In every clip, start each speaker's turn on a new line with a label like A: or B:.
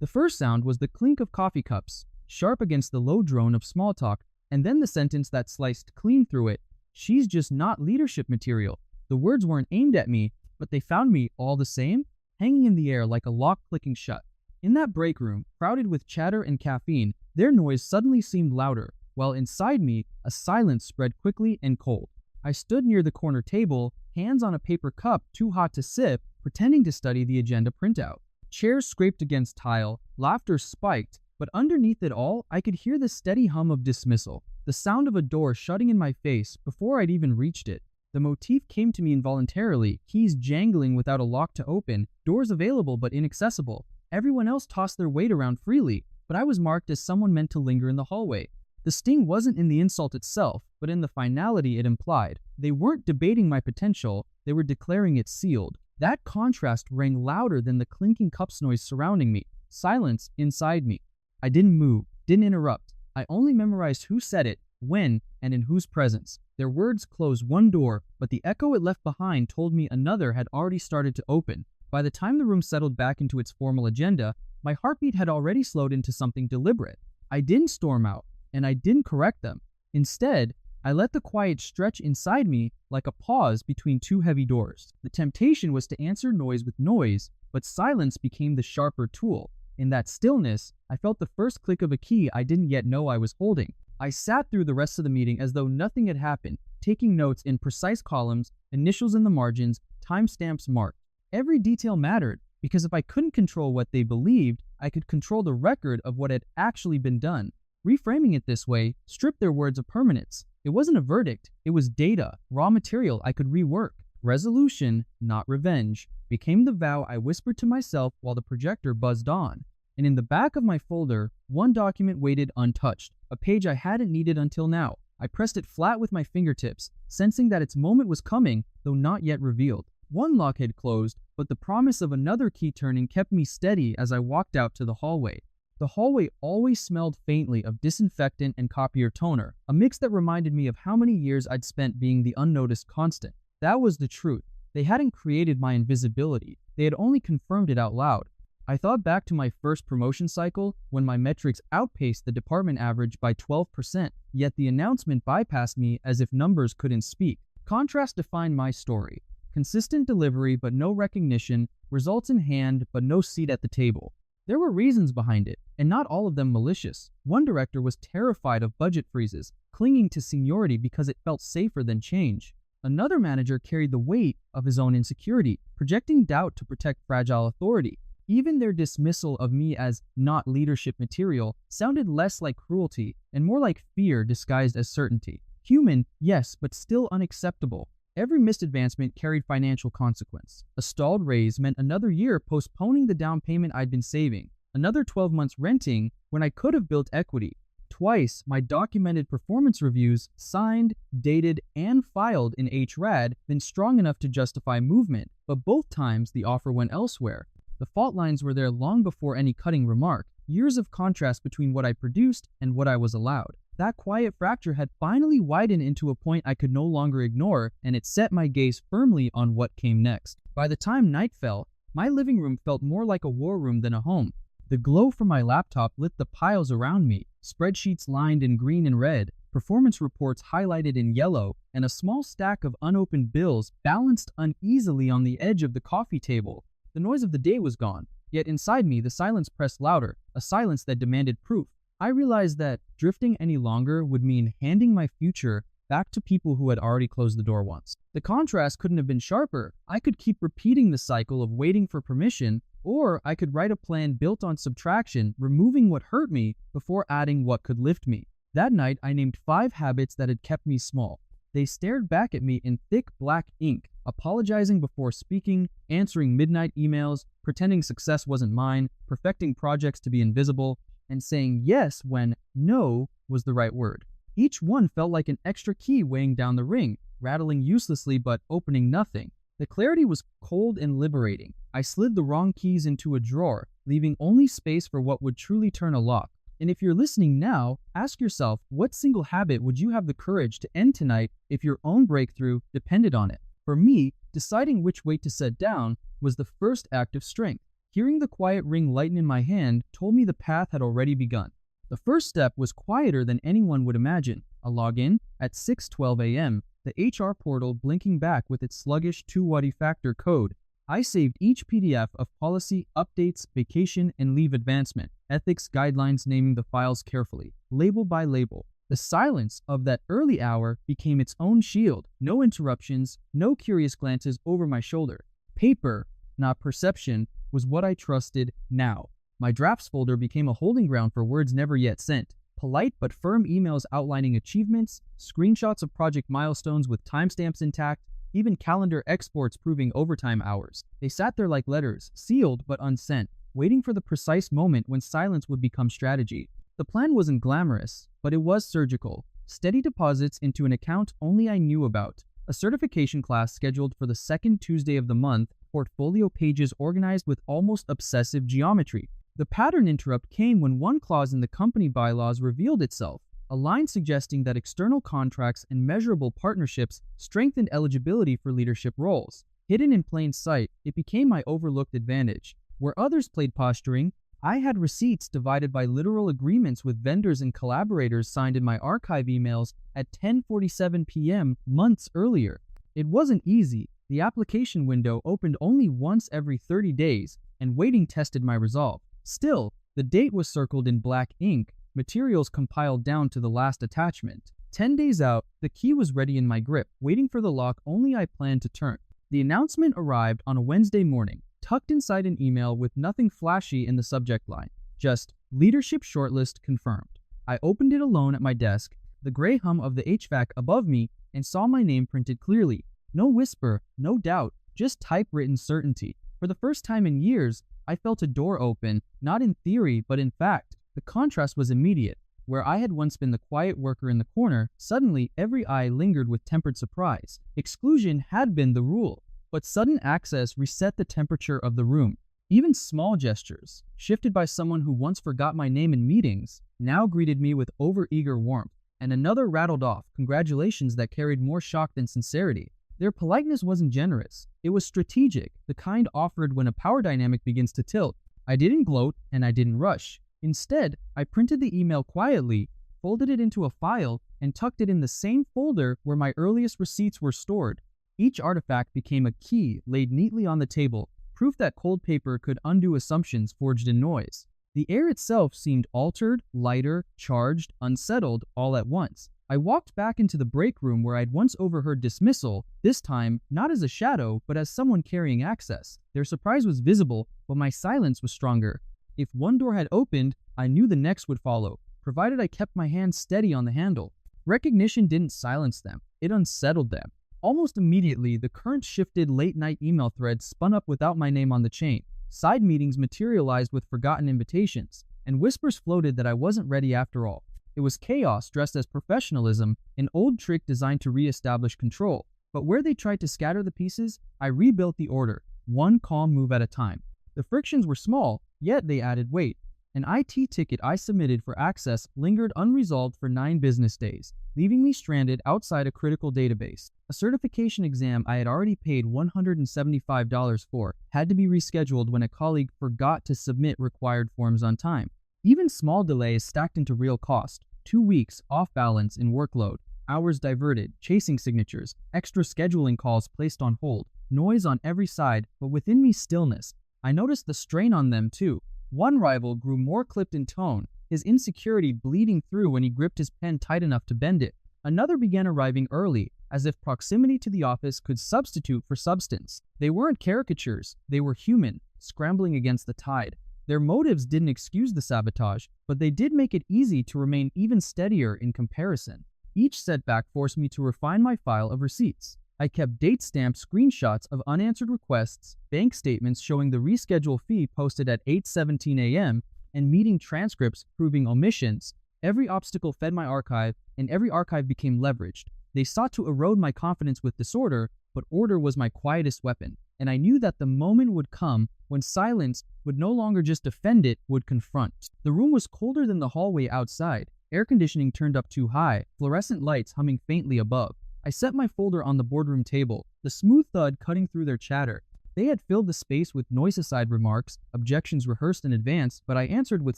A: The first sound was the clink of coffee cups, sharp against the low drone of small talk, and then the sentence that sliced clean through it. She's just not leadership material. The words weren't aimed at me, but they found me all the same, hanging in the air like a lock clicking shut. In that break room, crowded with chatter and caffeine, their noise suddenly seemed louder, while inside me, a silence spread quickly and cold. I stood near the corner table, hands on a paper cup too hot to sip, pretending to study the agenda printout. Chairs scraped against tile, laughter spiked, but underneath it all, I could hear the steady hum of dismissal, the sound of a door shutting in my face before I'd even reached it. The motif came to me involuntarily, keys jangling without a lock to open, doors available but inaccessible. Everyone else tossed their weight around freely, but I was marked as someone meant to linger in the hallway. The sting wasn't in the insult itself, but in the finality it implied. They weren't debating my potential, they were declaring it sealed. That contrast rang louder than the clinking cups noise surrounding me. Silence inside me. I didn't move, didn't interrupt. I only memorized who said it, when, and in whose presence. Their words closed one door, but the echo it left behind told me another had already started to open. By the time the room settled back into its formal agenda, my heartbeat had already slowed into something deliberate. I didn't storm out, and I didn't correct them. Instead, I let the quiet stretch inside me like a pause between two heavy doors. The temptation was to answer noise with noise, but silence became the sharper tool. In that stillness, I felt the first click of a key I didn't yet know I was holding. I sat through the rest of the meeting as though nothing had happened, taking notes in precise columns, initials in the margins, timestamps marked. Every detail mattered, because if I couldn't control what they believed, I could control the record of what had actually been done. Reframing it this way stripped their words of permanence. It wasn't a verdict, it was data, raw material I could rework. Resolution, not revenge, became the vow I whispered to myself while the projector buzzed on. And in the back of my folder, one document waited untouched, a page I hadn't needed until now. I pressed it flat with my fingertips, sensing that its moment was coming, though not yet revealed. One lock had closed, but the promise of another key turning kept me steady as I walked out to the hallway. The hallway always smelled faintly of disinfectant and copier toner, a mix that reminded me of how many years I'd spent being the unnoticed constant. That was the truth. They hadn't created my invisibility, they had only confirmed it out loud. I thought back to my first promotion cycle when my metrics outpaced the department average by 12%, yet the announcement bypassed me as if numbers couldn't speak. Contrast defined my story. Consistent delivery but no recognition, results in hand but no seat at the table. There were reasons behind it, and not all of them malicious. One director was terrified of budget freezes, clinging to seniority because it felt safer than change. Another manager carried the weight of his own insecurity, projecting doubt to protect fragile authority. Even their dismissal of me as not leadership material sounded less like cruelty and more like fear disguised as certainty. Human, yes, but still unacceptable. Every missed advancement carried financial consequence. A stalled raise meant another year postponing the down payment I'd been saving, another 12 months renting when I could have built equity. Twice, my documented performance reviews, signed, dated, and filed in HRAD, been strong enough to justify movement, but both times the offer went elsewhere. The fault lines were there long before any cutting remark, years of contrast between what I produced and what I was allowed. That quiet fracture had finally widened into a point I could no longer ignore, and it set my gaze firmly on what came next. By the time night fell, my living room felt more like a war room than a home. The glow from my laptop lit the piles around me, spreadsheets lined in green and red, performance reports highlighted in yellow, and a small stack of unopened bills balanced uneasily on the edge of the coffee table. The noise of the day was gone, yet inside me the silence pressed louder, a silence that demanded proof. I realized that drifting any longer would mean handing my future back to people who had already closed the door once. The contrast couldn't have been sharper. I could keep repeating the cycle of waiting for permission, or I could write a plan built on subtraction, removing what hurt me before adding what could lift me. That night, I named 5 habits that had kept me small. They stared back at me in thick black ink, apologizing before speaking, answering midnight emails, pretending success wasn't mine, perfecting projects to be invisible, and saying yes when no was the right word. Each one felt like an extra key weighing down the ring, rattling uselessly but opening nothing. The clarity was cold and liberating. I slid the wrong keys into a drawer, leaving only space for what would truly turn a lock. And if you're listening now, ask yourself, what single habit would you have the courage to end tonight if your own breakthrough depended on it? For me, deciding which weight to set down was the first act of strength. Hearing the quiet ring lighten in my hand told me the path had already begun. The first step was quieter than anyone would imagine. A login at 6:12 a.m., the HR portal blinking back with its sluggish 2 factor code. I saved each PDF of policy, updates, vacation, and leave advancement, ethics guidelines, naming the files carefully, label by label. The silence of that early hour became its own shield. No interruptions, no curious glances over my shoulder. Paper, not perception, was what I trusted now. My drafts folder became a holding ground for words never yet sent. Polite but firm emails outlining achievements, screenshots of project milestones with timestamps intact, even calendar exports proving overtime hours. They sat there like letters, sealed but unsent, waiting for the precise moment when silence would become strategy. The plan wasn't glamorous, but it was surgical. Steady deposits into an account only I knew about. A certification class scheduled for the second Tuesday of the month, portfolio pages organized with almost obsessive geometry. The pattern interrupt came when one clause in the company bylaws revealed itself, a line suggesting that external contracts and measurable partnerships strengthened eligibility for leadership roles. Hidden in plain sight, it became my overlooked advantage. Where others played posturing, I had receipts divided by literal agreements with vendors and collaborators signed in my archive emails at 10:47 p.m. months earlier. It wasn't easy. The application window opened only once every 30 days, and waiting tested my resolve. Still, the date was circled in black ink, materials compiled down to the last attachment. 10 days out, the key was ready in my grip, waiting for the lock only I planned to turn. The announcement arrived on a Wednesday morning, tucked inside an email with nothing flashy in the subject line, just "Leadership Shortlist Confirmed." I opened it alone at my desk, the gray hum of the HVAC above me, and saw my name printed clearly. No whisper, no doubt, just typewritten certainty. For the first time in years, I felt a door open, not in theory, but in fact. The contrast was immediate. Where I had once been the quiet worker in the corner, suddenly every eye lingered with tempered surprise. Exclusion had been the rule, but sudden access reset the temperature of the room. Even small gestures, shifted by someone who once forgot my name in meetings, now greeted me with overeager warmth. And another rattled off congratulations that carried more shock than sincerity. Their politeness wasn't generous. It was strategic, the kind offered when a power dynamic begins to tilt. I didn't gloat, and I didn't rush. Instead, I printed the email quietly, folded it into a file, and tucked it in the same folder where my earliest receipts were stored. Each artifact became a key laid neatly on the table, proof that cold paper could undo assumptions forged in noise. The air itself seemed altered, lighter, charged, unsettled, all at once. I walked back into the break room where I'd once overheard dismissal, this time not as a shadow, but as someone carrying access. Their surprise was visible, but my silence was stronger. If one door had opened, I knew the next would follow, provided I kept my hand steady on the handle. Recognition didn't silence them, it unsettled them. Almost immediately, the current-shifted late-night email thread spun up without my name on the chain. Side meetings materialized with forgotten invitations, and whispers floated that I wasn't ready after all. It was chaos dressed as professionalism, an old trick designed to re-establish control. But where they tried to scatter the pieces, I rebuilt the order, one calm move at a time. The frictions were small, yet they added weight. An IT ticket I submitted for access lingered unresolved for 9 business days, leaving me stranded outside a critical database. A certification exam I had already paid $175 for had to be rescheduled when a colleague forgot to submit required forms on time. Even small delays stacked into real cost. 2 weeks off balance in workload, hours diverted, chasing signatures, extra scheduling calls placed on hold, noise on every side, but within me stillness. I noticed the strain on them too. One rival grew more clipped in tone, his insecurity bleeding through when he gripped his pen tight enough to bend it. Another began arriving early, as if proximity to the office could substitute for substance. They weren't caricatures, they were human, scrambling against the tide. Their motives didn't excuse the sabotage, but they did make it easy to remain even steadier in comparison. Each setback forced me to refine my file of receipts. I kept date-stamped screenshots of unanswered requests, bank statements showing the reschedule fee posted at 8:17 a.m., and meeting transcripts proving omissions. Every obstacle fed my archive, and every archive became leveraged. They sought to erode my confidence with disorder, but order was my quietest weapon, and I knew that the moment would come when silence would no longer just defend it, would confront. The room was colder than the hallway outside, air conditioning turned up too high, fluorescent lights humming faintly above. I set my folder on the boardroom table, the smooth thud cutting through their chatter. They had filled the space with noise-aside remarks, objections rehearsed in advance, but I answered with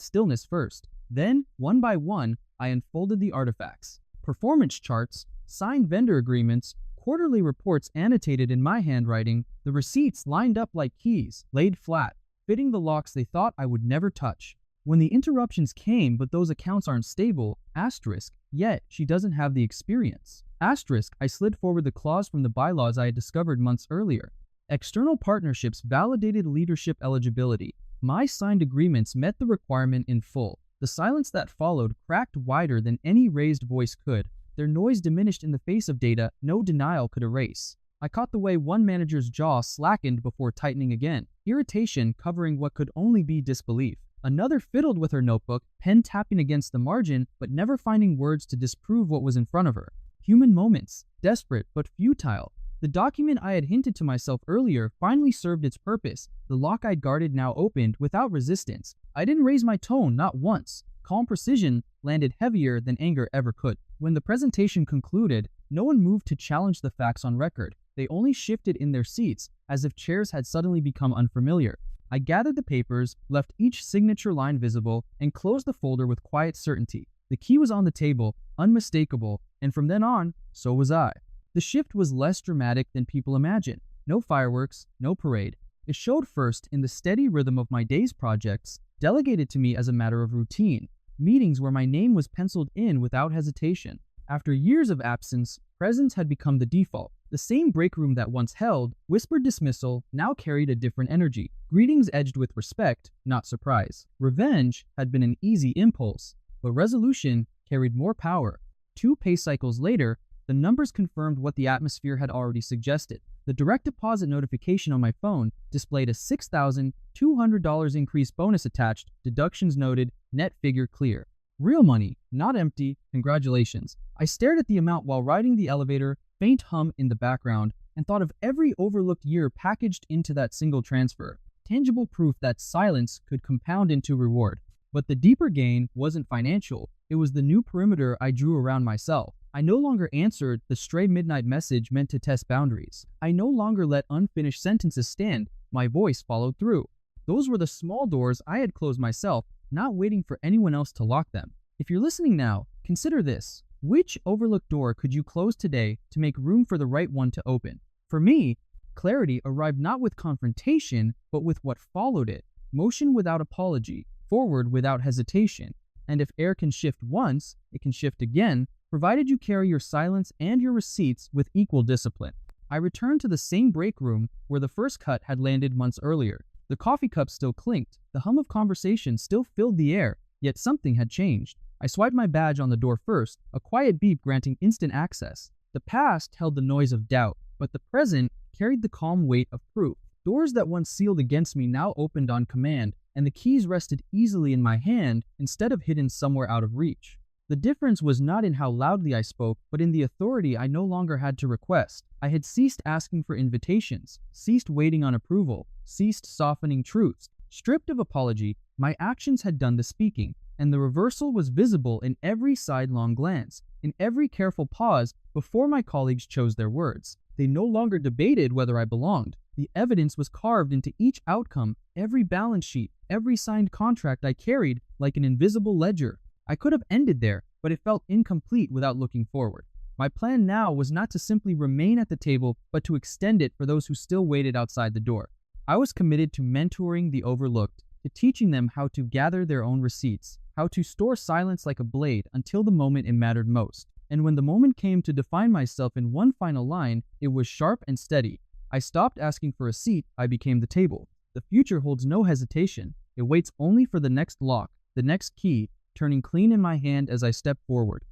A: stillness first. Then, one by one, I unfolded the artifacts. Performance charts, signed vendor agreements, quarterly reports annotated in my handwriting, the receipts lined up like keys, laid flat, fitting the locks they thought I would never touch. When the interruptions came, but those accounts aren't stable, asterisk, yet she doesn't have the experience. Asterisk, I slid forward the clause from the bylaws I had discovered months earlier. External partnerships validated leadership eligibility. My signed agreements met the requirement in full. The silence that followed cracked wider than any raised voice could. Their noise diminished in the face of data no denial could erase. I caught the way one manager's jaw slackened before tightening again, irritation covering what could only be disbelief. Another fiddled with her notebook, pen tapping against the margin, but never finding words to disprove what was in front of her. Human moments, desperate but futile. The document I had hinted to myself earlier finally served its purpose. The lock I'd guarded now opened without resistance. I didn't raise my tone, not once. Calm precision landed heavier than anger ever could. When the presentation concluded, no one moved to challenge the facts on record. They only shifted in their seats, as if chairs had suddenly become unfamiliar. I gathered the papers, left each signature line visible, and closed the folder with quiet certainty. The key was on the table, unmistakable, and from then on, so was I. The shift was less dramatic than people imagine. No fireworks, no parade. It showed first in the steady rhythm of my day's projects, delegated to me as a matter of routine. Meetings where my name was penciled in without hesitation. After years of absence, presence had become the default. The same break room that once held whispered dismissal now carried a different energy. Greetings edged with respect, not surprise. Revenge had been an easy impulse, but resolution carried more power. 2 pay cycles later, the numbers confirmed what the atmosphere had already suggested. The direct deposit notification on my phone displayed a $6,200 increase bonus attached, deductions noted, net figure clear. Real money, not empty, congratulations. I stared at the amount while riding the elevator, faint hum in the background, and thought of every overlooked year packaged into that single transfer. Tangible proof that silence could compound into reward. But the deeper gain wasn't financial. It was the new perimeter I drew around myself. I no longer answered the stray midnight message meant to test boundaries. I no longer let unfinished sentences stand. My voice followed through. Those were the small doors I had closed myself, not waiting for anyone else to lock them. If you're listening now, consider this. Which overlooked door could you close today to make room for the right one to open? For me, clarity arrived not with confrontation, but with what followed it. Motion without apology, forward without hesitation. And if air can shift once, it can shift again, provided you carry your silence and your receipts with equal discipline. I returned to the same break room where the first cut had landed months earlier. The coffee cup still clinked, the hum of conversation still filled the air, yet something had changed. I swiped my badge on the door first, a quiet beep granting instant access. The past held the noise of doubt, but the present carried the calm weight of proof. Doors that once sealed against me now opened on command, and the keys rested easily in my hand instead of hidden somewhere out of reach. The difference was not in how loudly I spoke, but in the authority I no longer had to request. I had ceased asking for invitations, ceased waiting on approval, ceased softening truths. Stripped of apology, my actions had done the speaking, and the reversal was visible in every sidelong glance, in every careful pause before my colleagues chose their words. They no longer debated whether I belonged. The evidence was carved into each outcome, every balance sheet, every signed contract I carried like an invisible ledger. I could have ended there, but it felt incomplete without looking forward. My plan now was not to simply remain at the table, but to extend it for those who still waited outside the door. I was committed to mentoring the overlooked, to teaching them how to gather their own receipts, how to store silence like a blade until the moment it mattered most. And when the moment came to define myself in one final line, it was sharp and steady. I stopped asking for a seat, I became the table. The future holds no hesitation. It waits only for the next lock, the next key, turning clean in my hand as I step forward.